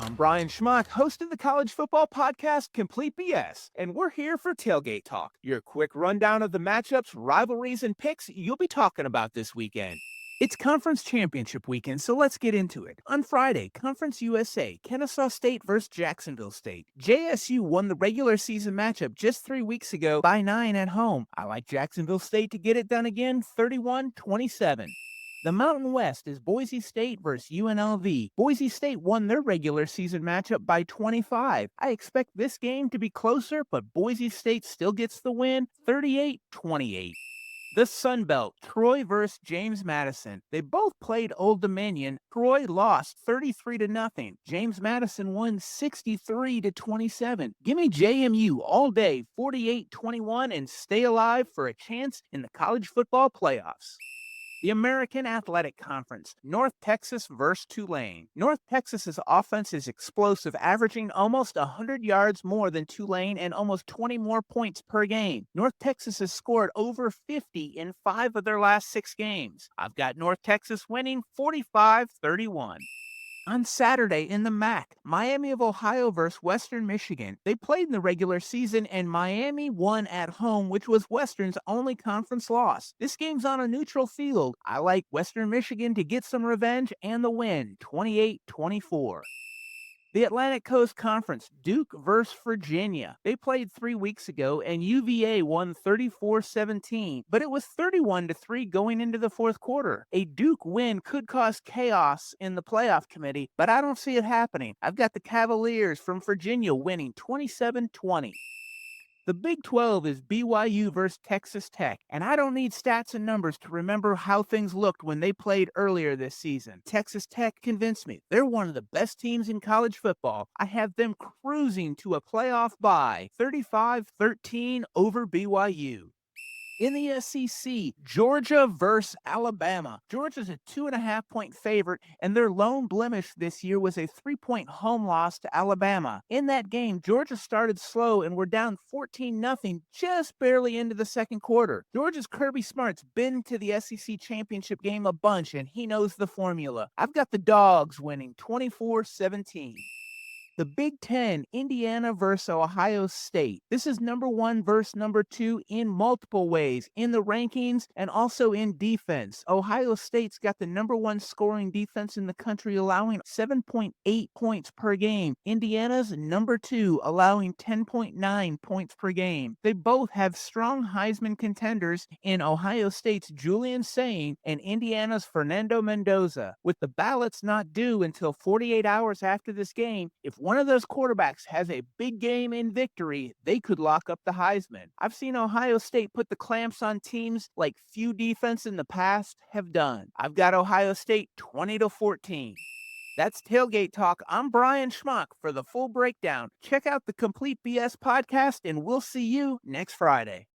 I'm Brien Schmauch, host of the college football podcast Complete BS, and we're here for Tailgate Talk, your quick rundown of the matchups, rivalries, and picks you'll be talking about this weekend. It's conference championship weekend, so let's get into it. On Friday, Conference USA, Kennesaw State versus Jacksonville State. JSU won the regular season matchup just 3 weeks ago by 9 at home. I like Jacksonville State to get it done again, 31-27. The Mountain West is Boise State versus UNLV. Boise State won their regular season matchup by 25. I expect this game to be closer, but Boise State still gets the win, 38-28. The Sun Belt, Troy versus James Madison. They both played Old Dominion. Troy lost 33-0. James Madison won 63-27. Give me JMU all day, 48-21, and stay alive for a chance in the college football playoffs. The American Athletic Conference, North Texas versus Tulane. North Texas's offense is explosive, averaging almost 100 yards more than Tulane and almost 20 more points per game. North Texas has scored over 50 in 5 of their last 6 games. I've got North Texas winning 45-31. On Saturday in the MAC, Miami of Ohio versus Western Michigan. They played in the regular season and Miami won at home, which was Western's only conference loss. This game's on a neutral field. I like Western Michigan to get some revenge and the win, 28-24. The Atlantic Coast Conference, Duke versus Virginia. They played 3 weeks ago and UVA won 34-17, but it was 31-3 going into the fourth quarter. A Duke win could cause chaos in the playoff committee, but I don't see it happening. I've got the Cavaliers from Virginia winning 27-20. The Big 12 is BYU versus Texas Tech, and I don't need stats and numbers to remember how things looked when they played earlier this season. Texas Tech convinced me. They're one of the best teams in college football. I have them cruising to a playoff bye, 35-13 over BYU. In the SEC, Georgia versus Alabama. Georgia's a 2.5-point favorite, and their lone blemish this year was a 3-point home loss to Alabama. In that game, Georgia started slow and were down 14-0 just barely into the second quarter. Georgia's Kirby Smart's been to the SEC championship game a bunch, and he knows the formula. I've got the Dogs winning 24-17. The Big Ten, Indiana versus Ohio State. This is number 1 versus number 2 in multiple ways, in the rankings and also in defense. Ohio State's got the number 1 scoring defense in the country, allowing 7.8 points per game. Indiana's number 2, allowing 10.9 points per game. They both have strong Heisman contenders in Ohio State's Julian Sain and Indiana's Fernando Mendoza. With the ballots not due until 48 hours after this game, if one of those quarterbacks has a big game in victory, they could lock up the Heisman. I've seen Ohio State put the clamps on teams like few defense in the past have done. I've got Ohio State 20-14. That's Tailgate Talk. I'm Brien Schmauch. For the full breakdown, check out the Complete BS podcast, and we'll see you next Friday.